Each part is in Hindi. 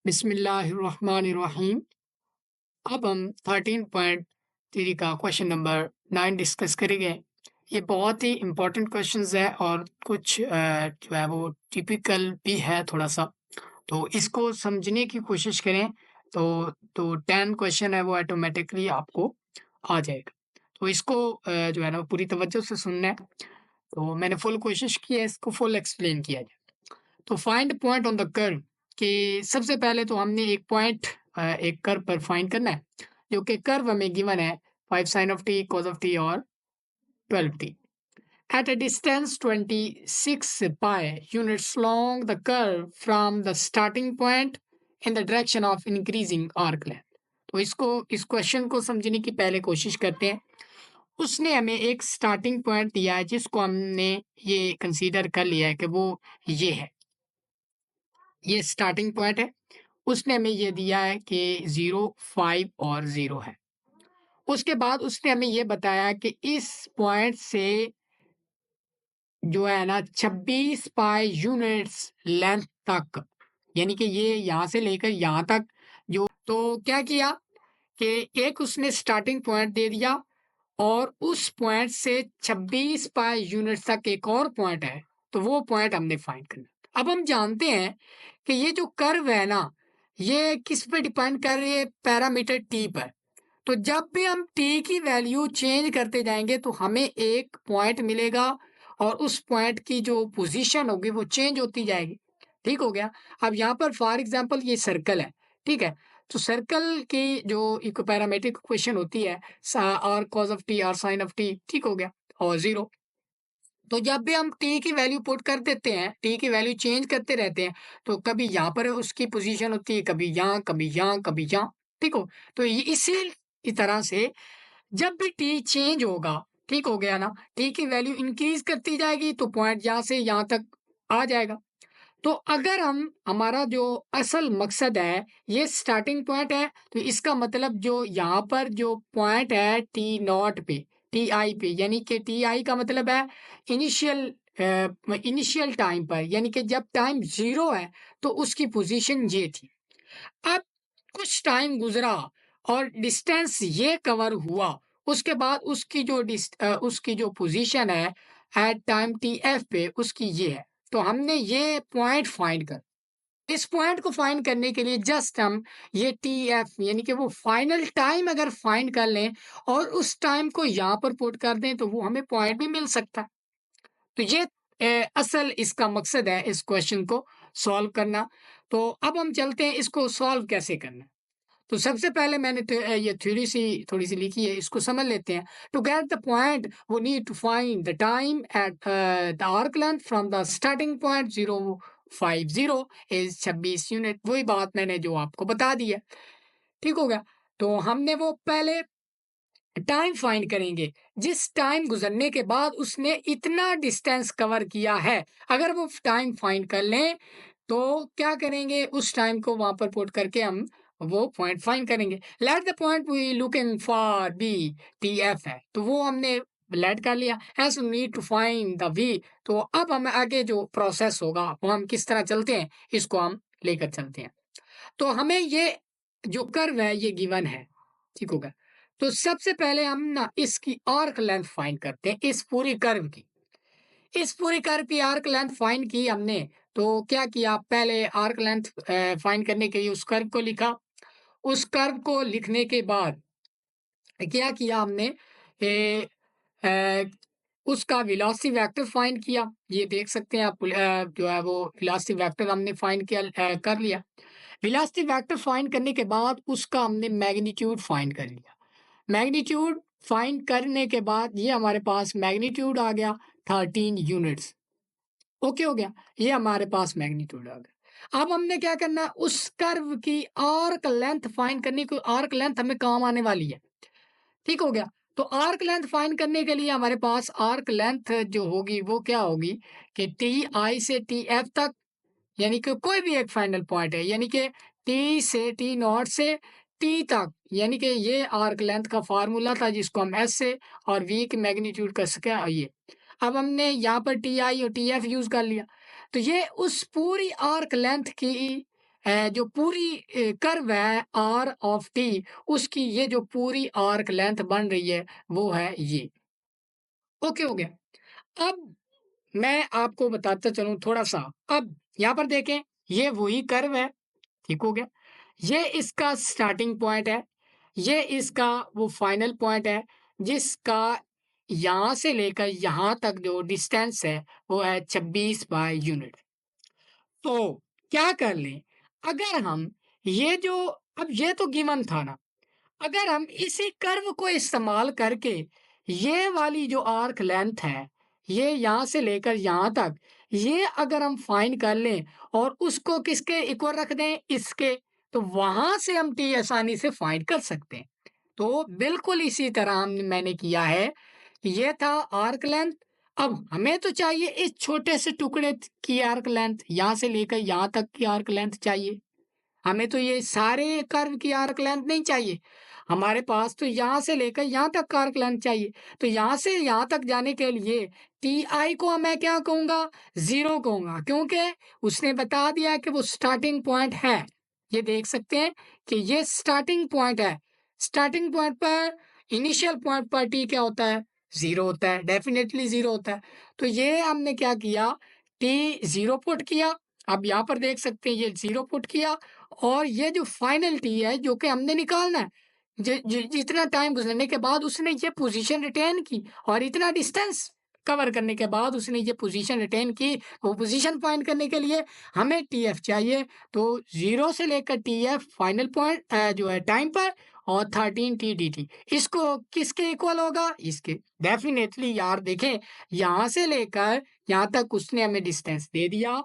बिस्मिल्लाहिर्रहमानिर्रहीम। अब हम 13.3 का क्वेश्चन नंबर 9 डिस्कस करेंगे। ये बहुत ही इम्पोर्टेंट क्वेश्चंस है और कुछ जो है वो टिपिकल भी है थोड़ा-सा। तो इसको समझने की कोशिश करें तो 10 क्वेश्चन है वो ऑटोमेटिकली आपको आ जाएगा। तो इसको जो है ना पूरी तवज्जो से सुनना है। तो मैंने फुल कोशिश की है इसको फुल एक्सप्लेन किया जाए। तो find point on the curve कि सबसे पहले तो हमने एक पॉइंट एक कर्व पर फाइंड करना है जो कि कर्व हमें गिवन है 5 sin of t cos of t और 12t at a distance 26 pi units long the curve from the starting point in the direction of increasing arc length। तो इसको इस क्वेश्चन को समझने की पहले कोशिश करते हैं। उसने हमें एक स्टार्टिंग पॉइंट दिया है जिसको हमने ये कंसीडर कर लिया है कि वो ये है, ये स्टार्टिंग पॉइंट है। उसने हमें ये दिया है कि 0, 5 और 0 है। उसके बाद उसने हमें ये बताया कि इस पॉइंट से जो है ना 26 पाई यूनिट्स लेंथ तक, यानी कि ये यहाँ से लेकर यहाँ तक जो तो क्या किया कि एक उसने स्टार्टिंग पॉइंट दे दिया और उस पॉइंट से 26 पाई यूनिट्स तक एक और पॉइंट है, तो वो पॉइंट हमने फाइंड करना। अब हम जानते हैं कि ये जो कर्व है ना, ये किस पे डिपेंड कर रही है? पैरामीटर टी पर। तो जब भी हम टी की वैल्यू चेंज करते जाएंगे तो हमें एक पॉइंट मिलेगा और उस पॉइंट की जो पोजीशन होगी वो चेंज होती जाएगी। ठीक हो गया। अब यहाँ पर फॉर एग्जांपल ये सर्कल है, ठीक है। तो सर्कल की जो इको पैरामेट्रिक इक्वेशन होती है r cos of t r sine of t, ठीक हो गया, और जीरो। तो जब भी हम टी की वैल्यू पुट कर देते हैं, टी की वैल्यू चेंज करते रहते हैं, तो कभी यहाँ पर उसकी पोजीशन होती है, कभी यहाँ, कभी यहाँ, कभी यहाँ, ठीक हो। तो ये इसी तरह से जब भी टी चेंज होगा, ठीक हो गया ना, टी की वैल्यू इंक्रीज करती जाएगी तो पॉइंट यहाँ से यहाँ तक आ जाएगा। तो अगर हम हमारा जो असल मकसद है ये स्टार्टिंग पॉइंट है, तो इसका मतलब जो यहाँ पर जो पॉइंट है टी नॉट पे, टी आई पे, यानी कि टी आई का मतलब है इनिशियल इनिशियल टाइम पर, यानी कि जब टाइम जीरो है तो उसकी पोजीशन ये थी। अब कुछ टाइम गुजरा और डिस्टेंस ये कवर हुआ, उसके बाद उसकी जो पोजीशन है एट टाइम टी एफ पे उसकी ये है। तो हमने ये पॉइंट फाइंड कर, इस पॉइंट को फाइंड करने के लिए जस्ट हम ये टी एफ यानी कि वो फाइनल टाइम अगर फाइंड कर लें और उस टाइम को यहाँ पर पुट कर दें तो वो हमें पॉइंट भी मिल सकता है। तो ये असल इसका मकसद है इस क्वेश्चन को सॉल्व करना। तो अब हम चलते हैं इसको सॉल्व कैसे करना है। तो सबसे पहले मैंने ये थोड़ी सी लिखी है, इसको समझ लेते हैं। To get the point we need to find the time at the arc length from the starting point 050 is 26 unit. वही बात मैंने जो आपको बता दी है, ठीक हो गया। तो हमने वो पहले टाइम फाइंड करेंगे, जिस टाइम गुजरने के बाद उसने इतना डिस्टेंस कवर किया है, अगर वो टाइम फाइंड कर लें तो क्या करेंगे, उस टाइम को वहां पर पुट करके हम वो पॉइंट फाइंड करेंगे। Let the point we looking for B T F है, तो वो हमने लेट कर लिया। As need to find the v. तो अब हम आगे जो प्रोसेस होगा वो हम किस तरह चलते हैं, इसको हम लेकर चलते हैं। तो हमें ये जो कर्व है ये गिवन है, ठीक होगा। तो सबसे पहले हम ना इसकी आर्क लेंथ फाइंड करते हैं, इस पूरी कर्व की। इस पूरी कर्व की आर्क लेंथ फाइंड की हमने। तो क्या किया, पहले आर्क लेंथ फाइंड करने के लिए उस कर्व को लिखा। उस कर्व को लिखने के बाद क्या किया हमने, ए, ए, उसका वेलोसिटी वेक्टर फाइंड किया। ये देख सकते हैं आप, जो है वो वेलोसिटी वेक्टर हमने फाइंड किया, कर लिया। वेलोसिटी वेक्टर फाइंड करने के बाद उसका हमने मैग्नीट्यूड फाइंड कर लिया। मैग्नीट्यूड फाइंड करने के बाद ये हमारे पास मैग्नीट्यूड आ गया 13 यूनिट्स। ओके हो गया, ये हमारे पास मैग्नीट्यूड आ गया। अब हमने क्या करना है, उस कर्व की आर्क लेंथ फाइंड करनी, कोई आर्क लेंथ हमें काम आने वाली है, ठीक हो गया। तो आर्क लेंथ फाइंड करने के लिए हमारे पास आर्क लेंथ जो होगी वो क्या होगी कि टी आई से टी एफ तक, यानी कि कोई भी एक फाइनल पॉइंट है, यानी कि टी से टी नॉट से टी तक, यानी कि ये आर्क लेंथ का फार्मूला था जिसको हम एस से और वी के मैग्नीट्यूड का स्क्वायर ये। अब हमने यहाँ पर टी आई और टी एफ यूज कर लिया। तो ये उस पूरी आर्क लेंथ की जो पूरी कर्व है आर ऑफ टी, उसकी ये जो पूरी आर्क लेंथ बन रही है वो है ये। ओके हो गया। अब मैं आपको बताता चलूँ थोड़ा-सा। अब यहाँ पर देखें, ये वही कर्व है, ठीक हो गया। ये इसका स्टार्टिंग पॉइंट है, ये इसका वो फाइनल पॉइंट है, जिसका यहाँ से लेकर यहाँ तक जो डिस्टेंस है, वो है 26 बाय यूनिट। तो क्या कर लें, अगर हम ये जो अब ये तो गिवन था ना, अगर हम इसी कर्व को इस्तेमाल करके ये वाली जो आर्क लेंथ है, ये यहाँ से लेकर यहाँ तक, ये अगर हम फाइंड कर लें और उसको किसके इक्वल रख दें, इसके, तो वहाँ से हम टी आसानी से फाइंड कर सकते हैं। तो बिल्कुल इसी तरह मैंने किया है। ये था आर्क लेंथ। अब हमें तो चाहिए इस छोटे से टुकड़े की आर्क लेंथ, यहाँ से लेकर यहाँ तक की आर्क लेंथ चाहिए। हमें तो ये सारे कर्व की आर्क लेंथ नहीं चाहिए। हमारे पास तो यहाँ से लेकर यहाँ तक का आर्क लेंथ चाहिए। तो यहाँ से यहाँ तक जाने के लिए टी आई को मैं क्या कहूँगा? 0 कहूँगा, क्योंकि उसने बता दिया कि वो स्टार्टिंग पॉइंट है। ये देख सकते हैं कि ये स्टार्टिंग पॉइंट है। स्टार्टिंग पॉइंट पर, इनिशियल पॉइंट पर टी क्या होता है? 0 होता है, डेफ़िनेटली 0 होता है। तो ये हमने क्या किया? टी 0 पुट किया। अब यहाँ पर देख सकते हैं ये 0 पुट किया और ये जो फाइनल टी है जो कि हमने निकालना है, जितना टाइम गुजरने के बाद उसने ये पोजीशन रिटेन की और इतना डिस्टेंस कवर करने के बाद उसने ये पोजीशन रिटेन की, वो पोजीशन फाइंड करने के लिए हमें टीएफ चाहिए। तो 0 से लेकर टीएफ फाइनल पॉइंट जो है टाइम पर, और 13 टी डी टी, इसको किसके इक्वल होगा? इसके। डेफिनेटली यार देखें, यहाँ से लेकर यहाँ तक उसने हमें डिस्टेंस दे दिया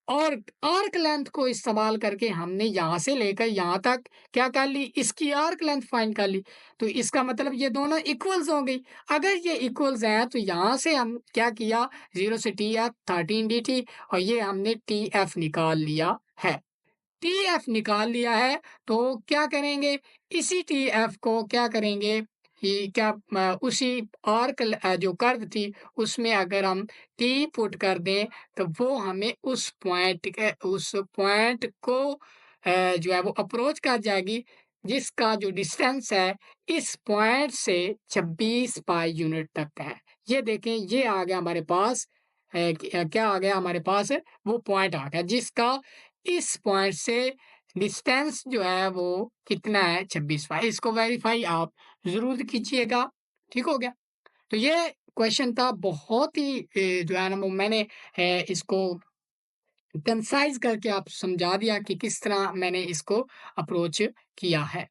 और आर्क लेंथ को इस्तेमाल करके हमने यहाँ से लेकर यहाँ तक क्या कर ली? इसकी आर्क लेंथ फाइंड कर ली। तो इसका मतलब ये दोनों इक्वल्स हो गई। अगर ये इक्वल्स हैं तो यहाँ से हम क्या किया? 0 से टीएफ 13 dt और ये हमने टीएफ निकाल लिया है। टीएफ निकाल लिया है, तो क्या करेंगे? इसी टीएफ को क्या करेंगे कि क्या उसी आर्क जो कर्व थी उसमें अगर हम टी पुट कर दें, तो वो हमें उस पॉइंट को जो है वो अप्रोच कर जाएगी, जिसका जो डिस्टेंस है इस पॉइंट से 26 पाई यूनिट तक का है। ये देखें, ये आ गया हमारे पास क्या आ गया हमारे पास? वो पॉइंट आ गया जिसका इस पॉइंट से डिस्टेंस जो है वो कितना है? 26 पाई। इसको वेरीफाई आप ज़रूर कीजिएगा, ठीक हो गया? तो ये क्वेश्चन था बहुत ही जो है ना वो मैंने इसको कंसाइज़ करके आप समझा दिया कि किस तरह मैंने इसको अप्रोच किया है।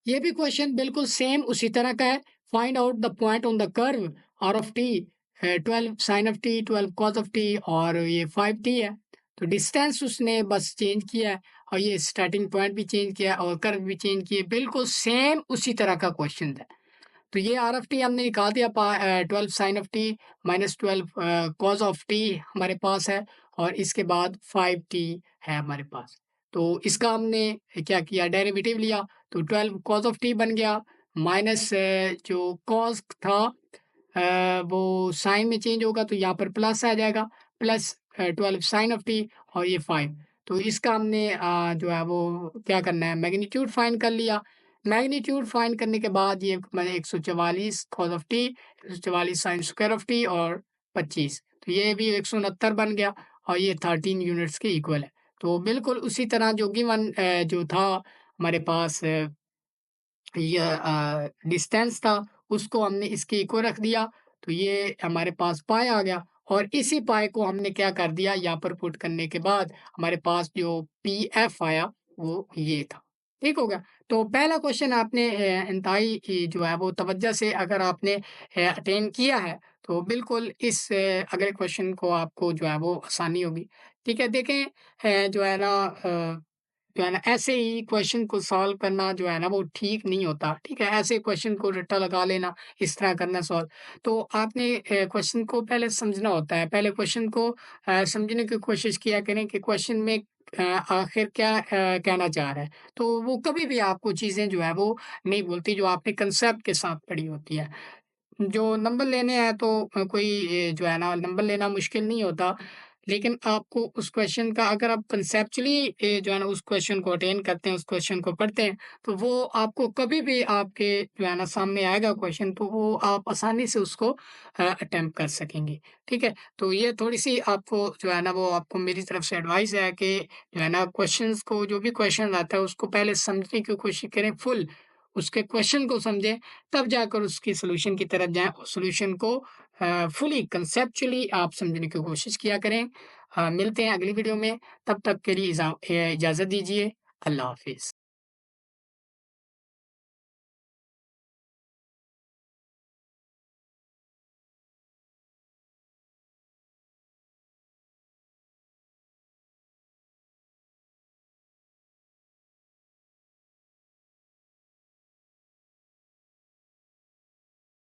ये भी क्वेश्चन बिल्कुल सेम उसी तरह का है। Find out the point on the curve r of t 12 sine of t, 12 cos of t और ये 5 टी है। तो डिस्टेंस उसने बस चेंज किया है और ये स्टार्टिंग पॉइंट भी चेंज किया और कर्व भी चेंज किए। बिल्कुल सेम उसी तरह का क्वेश्चन है। तो ये आर ऑफ टी हमने निकाल दिया 12 sine of t minus 12 cos of t हमारे पास है और इसके बाद 5 टी है हमारे पास। तो इसका हमने क्या किया? डेरिवेटिव लिया, तो 12 कॉस ऑफ टी बन गया माइनस जो कॉस था वो साइन में चेंज होगा तो यहाँ पर प्लस आ जाएगा, प्लस 12 साइन ऑफ टी और ये 5। तो इसका हमने जो है वो क्या करना है? मैग्नीट्यूड फाइंड कर लिया। मैग्नीट्यूड फाइंड करने के बाद ये मैंने 144 cos of T, 144 sine square of t और 25, तो ये भी 169 बन गया और ये 13 यूनिट्स के इक्वल है। तो बिल्कुल उसी तरह जो गिवन जो था हमारे पास ये डिस्टेंस था, उसको हमने इसके इक्वल रख दिया, तो ये हमारे पास पाई आ गया और इसी पाई को हमने क्या कर दिया? यहाँ पर पुट करने के बाद हमारे पास जो पीएफ आया वो ये था। ठीक हो गया? तो पहला क्वेश्चन आपने इंतहाई जो है वो तवज्जो से अगर आपने अटेंड किया है, तो बिल्कुल इस अगले क्वेश्चन को आपको जो है वो आसानी होगी। ठीक है? देखें जो है ना जो है ना ऐसे ही क्वेश्चन को सॉल्व करना जो है ना वो ठीक नहीं होता, ठीक है? ऐसे क्वेश्चन को रट्टा लगा लेना, इस तरह करना सॉल्व। तो आपने क्वेश्चन को पहले समझना होता है। पहले क्वेश्चन को समझने की कोशिश किया करें कि क्वेश्चन में आखिर क्या कहना चाह रहा है। तो वो कभी भी आपको चीज़ें जो है वो नहीं भूलती जो आपने कांसेप्ट के साथ पढ़ी होती है। जो नंबर लेने हैं तो कोई जो है ना नंबर लेना मुश्किल नहीं होता। लेकिन आपको उस क्वेश्चन का अगर आप कंसेप्चुअली जो है ना उस क्वेश्चन को अटेन करते हैं, उस क्वेश्चन को पढ़ते हैं, तो वो आपको कभी भी आपके जो है ना सामने आएगा क्वेश्चन, तो वो आप आसानी से उसको अटेम्प्ट कर सकेंगे, ठीक है? तो ये थोड़ी-सी आपको जो है ना वो आपको मेरी तरफ से एडवाइस है कि जो है ना क्वेश्चंस को जो भी क्वेश्चन आता है उसको पहले समझने की कोशिश करें फुल, उसके क्वेश्चन को समझें, तब जाकर उसकी सॉल्यूशन की तरफ जाएँ और सॉल्यूशन को फुली कंसेप्चुअली आप समझने की कोशिश किया करें। मिलते हैं अगली वीडियो में, तब तक के लिए इजाज़त दीजिए। अल्लाह हाफ़िज़।